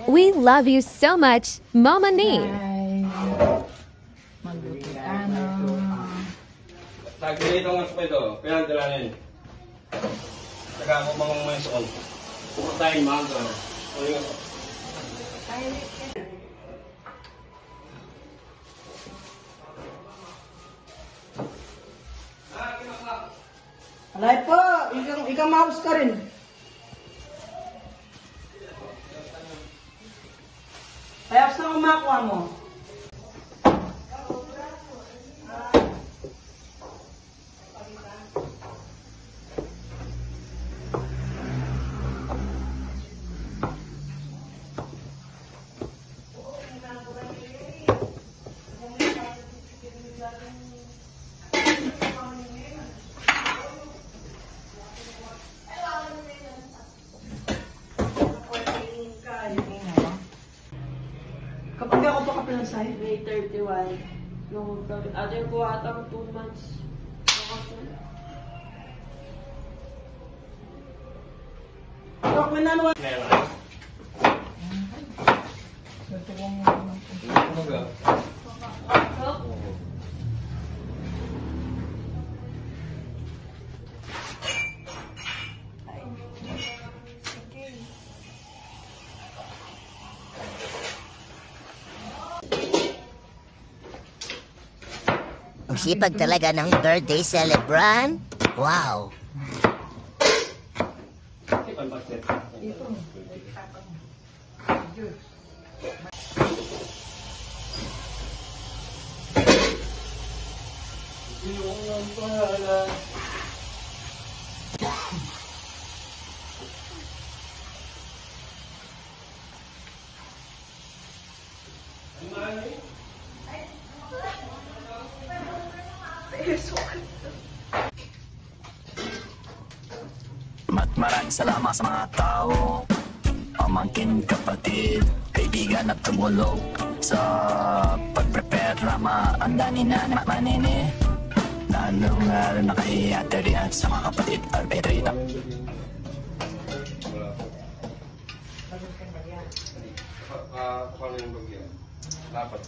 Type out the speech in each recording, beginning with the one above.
We love you so much, Mama Nee. Magluto ano. Tagilito nga sa ito. Kaya dalanin. Taga ako mga mga soon. Tayo mahal ko. Alay po, ikaw mouse ka rin. Kaya saan kumakuha mo? Kapag ako pa kapilang sa'yo? May 31. Nung atin ko atang 2 months. Kapag minanawa. Ang sipag talaga ng birthday celebrant. Wow! Maraming salamat sa mga tao, pamangkin, kapatid, kaibigan at tumulong sa pag-prepare drama. Ang dani na manene, lalong na kay Ate Rian sa mga kapatid Alberita. Paano yung bagyan? Dapat.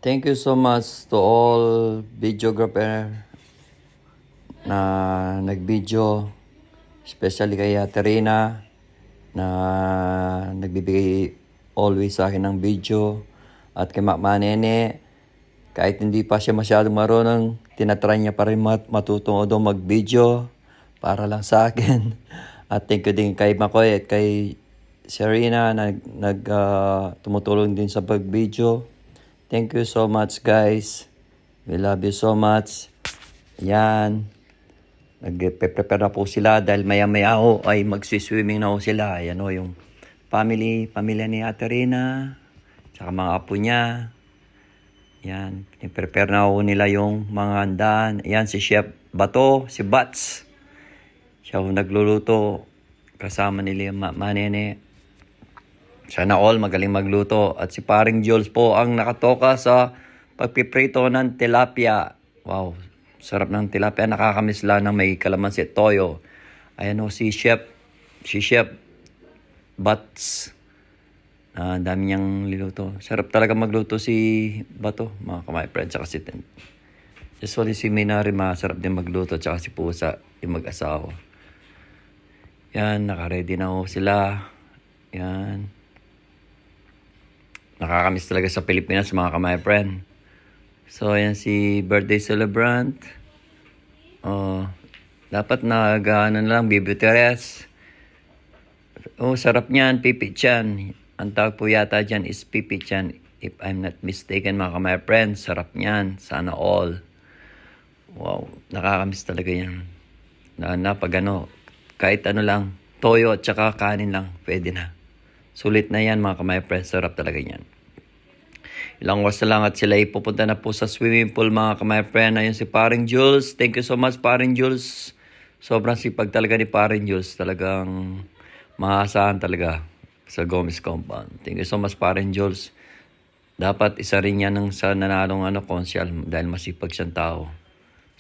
Thank you so much to all videographer na nag-video, especially kay Terina na nagbibigay always sa akin ng video, at kay Manene, kahit hindi pa siya masyadong marunong, tinatry niya pa rin matutong daw mag-video para lang sa akin. At thank you din kay Makoy at kay Serena na tumutulong din sa pag-video. Thank you so much, guys. We love you so much. Yan. Nag-prepare na po sila dahil maya-maya ay mag-swimming na sila. Yan yung pamilya ni Ate Rina, tsaka mga apo niya. Yan. Prepare na nila yung mga handaan. Yan, si Chef Bato, si Bats. Siya nagluluto. Kasama nila yung Manene. Sana all magaling magluto. At si paring Jules po ang nakatoka sa pagpiprito ng tilapia. Wow, sarap ng tilapia. Nakakamiss lang ng may kalamansi at toyo. Ayan si Chef Bats. Dami niyang liluto. Sarap talaga magluto si Bato, mga kamay friend, tsaka si Ten. Usually si Minari masarap din magluto, tsaka si Pusa, yung mag-asawa. Yan, naka-ready na sila. Yan. Nakakamiss talaga sa Pilipinas, mga kamay friend. So, ayan si birthday celebrant. Dapat nag-ano lang, Bibi Teres. Sarap niyan, Pipi Chan. Ang tawag po yata dyan is Pipi Chan. If I'm not mistaken, mga kamay friend. Sarap niyan. Sana all. Wow, nakakamiss talaga yan. Pag kahit ano lang, toyo at saka kanin lang, pwede na. Sulit na yan, mga kamay friend. Sarap talaga yan. Ilang oras na lang at sila ipupunta na po sa swimming pool, mga kamay friend. Ayun si paring Jules. Thank you so much, paring Jules. Sobrang sipag talaga ni paring Jules. Talagang maasahan talaga sa Gomez Compound. Thank you so much, paring Jules. Dapat isa rin yan ng sa nanalong konsyal dahil masipag siyang tao.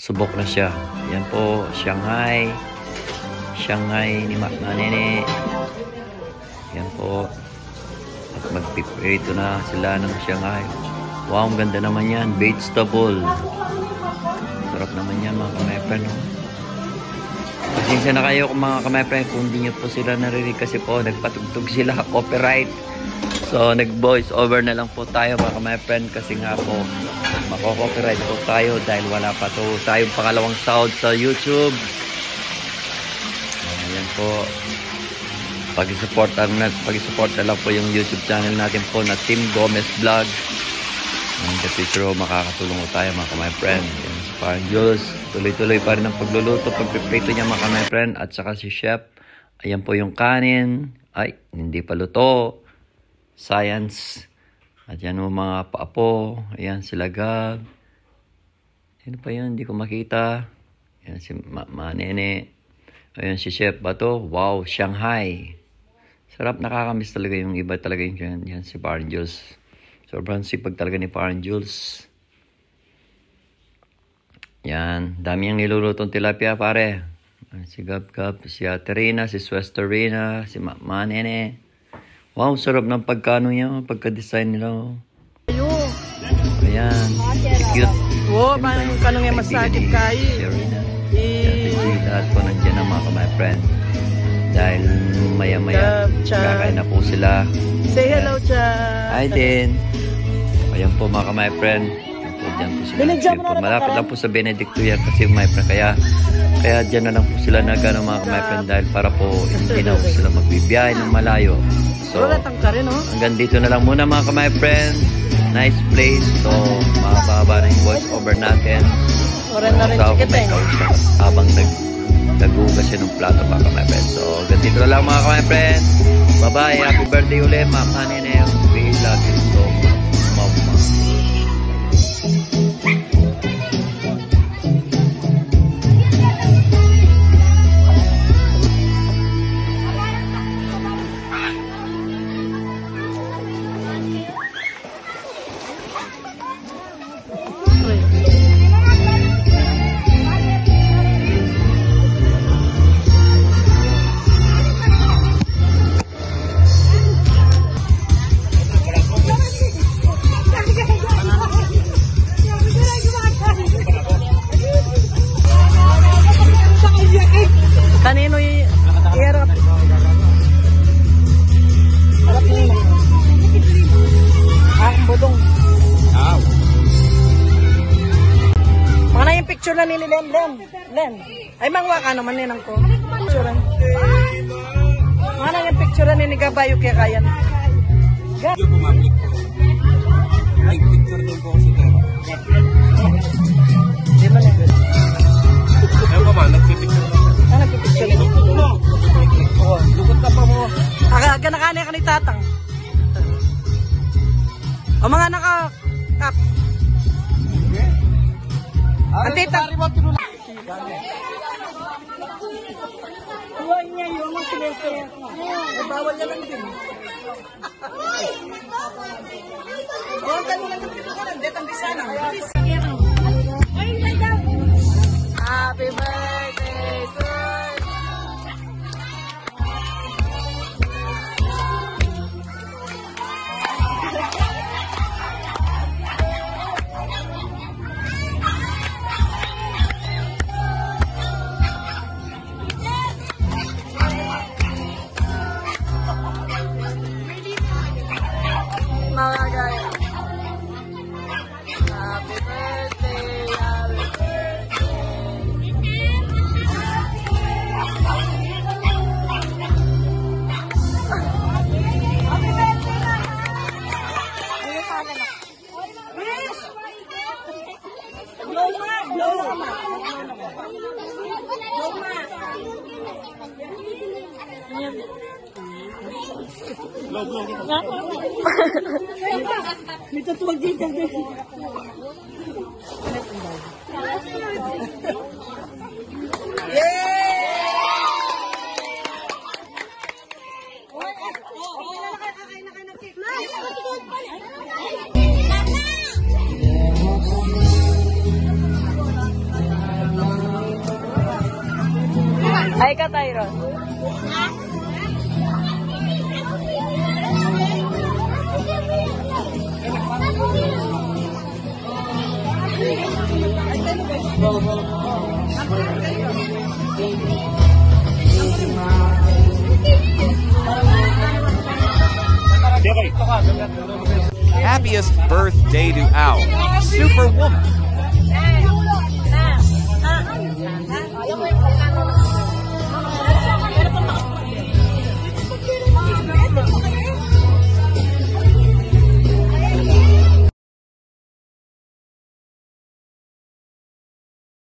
Subok na siya. Yan po, Shanghai. Shanghai ni Manene. Yan po. At magpiprito na sila ng Shanghai. Wow, ang ganda naman yan. Vegetable. Sarap naman yan mga kamay-friend. No? Pasensya na kayo mga kamay-friend kung hindi nyo po sila narinig kasi po nagpatugtog sila copyright. So nag-voice over na lang po tayo mga kamay-friend kasi nga po mako-copyright po tayo dahil wala pa to tayong pangalawang sound sa YouTube. Ayan po. Pag-support na lang po yung YouTube channel natin po na Team Gomez Vlog. In the future makakatulong po tayo mga kamay-friend. Yan si Parang Jules. Tuloy-tuloy pa rin ang pagluluto, pagpiprito niya mga kamay-friend. At saka si Chef. Ayan po yung kanin. Ay, hindi pa luto. Science. At yan mo mga paapo. Ayan sila Gab. Sino pa yun? Hindi ko makita. Ayan si Manene. Ayan si Chef Bato. Wow, Shanghai. Sarap, nakakamiss talaga yung iba talaga yung yan si Parang Jules. Sobrang sipag talaga ni Parang Jules. Yan. Dami yung nilulutong tilapia pare. Si Gab, si Aterina, si Swesterina, si Manene. Wow, sarap ng pagkano niya, pagka-design nila. Ayan. Cute. Oo, parang kanong yung masakit kayo. Lahat po nandiyan ang mga friend. Dahil maya-maya, kakain na po sila. Say hello, Chad. Hi din. Ayan po mga friend. Diyan po sila. Malapit lang po sa Benedicto yan kasi my friend. Kaya dyan na lang po sila nagano mga friend dahil para po hindi na po sila magbibiyahe ng malayo. So, hanggang dito na lang muna mga friend. Nice place. So, mahaba na yung voice over natin. Habang nag-ugas siya ng plato mga friend. So, hanggang dito na lang mga friend. Bye-bye. Happy birthday ulit mga kanine. We love you so much. Kanino i-harap? Harap mo yun. Ang budong. Mga na yung picture na ni Len. Ay, mangwa ka naman ninang ko. Picture na. Mga na yung picture na ni Gabayo kaya kayan. Ay, picture din po kasi tayo. Di ba na? Ayaw pa ba? Nagpipicture na. Ano nagpipicture na? Oo. Lukot ka pa mo. Ganakanya ka ni Tatang. O mga naka-kap. Ang tita. Huwag niya yung mga sinerte. Bawal niya lang din. Huwag ka nila ng pinakaran. Detang bisana. Happy birthday to you. Mga guys. Happy birthday, happy birthday. Dito tuwag dito. Yay! Ay ka, Tyron. Happiest birthday to Owl. Superwoman.